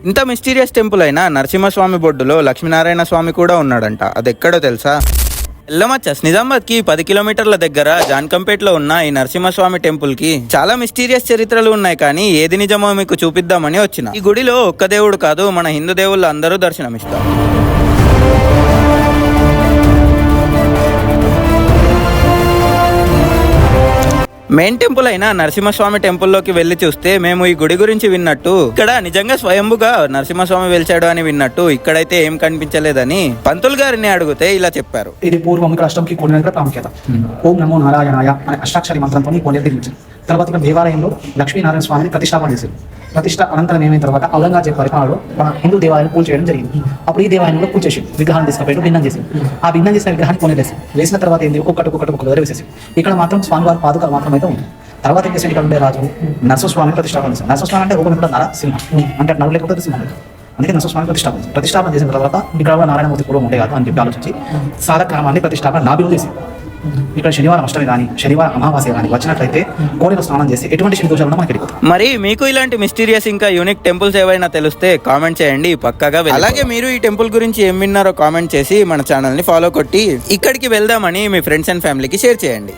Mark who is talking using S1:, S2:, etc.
S1: ఇంత mysterious temple అయినా నరసింహస్వామి బొడ్డులో లక్ష్మీనారాయణ స్వామి కూడా ఉన్నాడంట. అది ఎక్కడో తెలుసా? ఎల్లమచ్చస్ నిజామాబాద్ కి 10 కిలోమీటర్ల దగ్గర జాన్కంపేటలో ఉన్న ఈ నరసింహస్వామి టెంపుల్ కి చాలా మిస్టీరియస్ చరిత్రలు ఉన్నాయి. కానీ ఏది నిజమో మీకు చూపిద్దామని వచ్చిన. ఈ గుడిలో ఒక్క దేవుడు కాదు, మన హిందూ దేవుళ్ళు అందరూ దర్శనమిస్తారు. మెయిన్ టెంపుల్ అయిన నరసింహస్వామి టెంపుల్లోకి వెళ్లి చూస్తే మేము ఈ గుడి గురించి విన్నట్టు ఇక్కడ నిజంగా స్వయంభుగా నరసింహస్వామి వెలిచాడు అని విన్నట్టు ఇక్కడైతే ఏం కనిపించలేదని పంతులు గారిని అడిగితే ఇలా చెప్పారు.
S2: ఇది పూర్వం ఇక్కడ అష్టంకి కూడిన ప్రాముఖ్యత. ఓం నమో నారాయణాయ అనే అష్టాక్షరి మంత్రంతో నిర్మించారు. తర్వాత ఇక్కడ దేవాలయంలో లక్ష్మీనారాయణ స్వామిని ప్రతిష్టాపన చేశారు. ప్రతిష్ట అనంతరం ఏమైన తర్వాత ఔరంగజేబు పరిపాలనలో మన హిందూ దేవాలయం పూజ చేయడం జరిగింది. అప్పుడు ఈ దేవాలయంలో పూజ చేసి విగ్రహాన్ని తీసుకుపోయి భిన్నం చేసి ఆ భిన్నం చేసిన విగ్రహాన్ని కొనేసి వేసిన తర్వాత ఏంది ఒక్కొక్కటి దగ్గర వేసేసి ఇక్కడ మాత్రం స్వామివారి పాదుక మాత్రం అయితే ఉంది. తర్వాత ఏం చేసి ఇక్కడ ఉండే రాజు నరసింహస్వామిని ప్రతిష్టాపన చేశారు. నరసింహస్వామి అంటే రూపం కూడా నరసింహం అంటే నడు లేకపోతే సింహం. అందుకే నరసింహస్వామి ప్రతిష్టాపన చేసిన తర్వాత ఇక్కడ నారాయణమూర్తి పూర్వం ఉండే కాదు అని చెప్పి ఆలోచించి సాలక్రమాన్ని ప్రతిష్టాపన నాభిలు చేసి ఇక్కడ శనివారం అష్టమి కానీ శనివారం అమావాస్య కానీ వచ్చినట్లయితే కోడిలో స్నానం చేసి ఎటువంటి శని దోషాలను మనకి వెళ్ళిపోతాం.
S1: మరి మీకు ఇలాంటి మిస్టీరియస్ ఇంకా యూనిక్ టెంపుల్స్ ఏవైనా తెలిస్తే కామెంట్ చేయండి, పక్కాగా. అలాగే మీరు ఈ టెంపుల్ గురించి ఏం విన్నారో కామెంట్ చేసి మన ఛానల్ ని ఫాలో కొట్టి ఇక్కడికి వెళ్దామని మీ ఫ్రెండ్స్ అండ్ ఫ్యామిలీకి షేర్ చేయండి.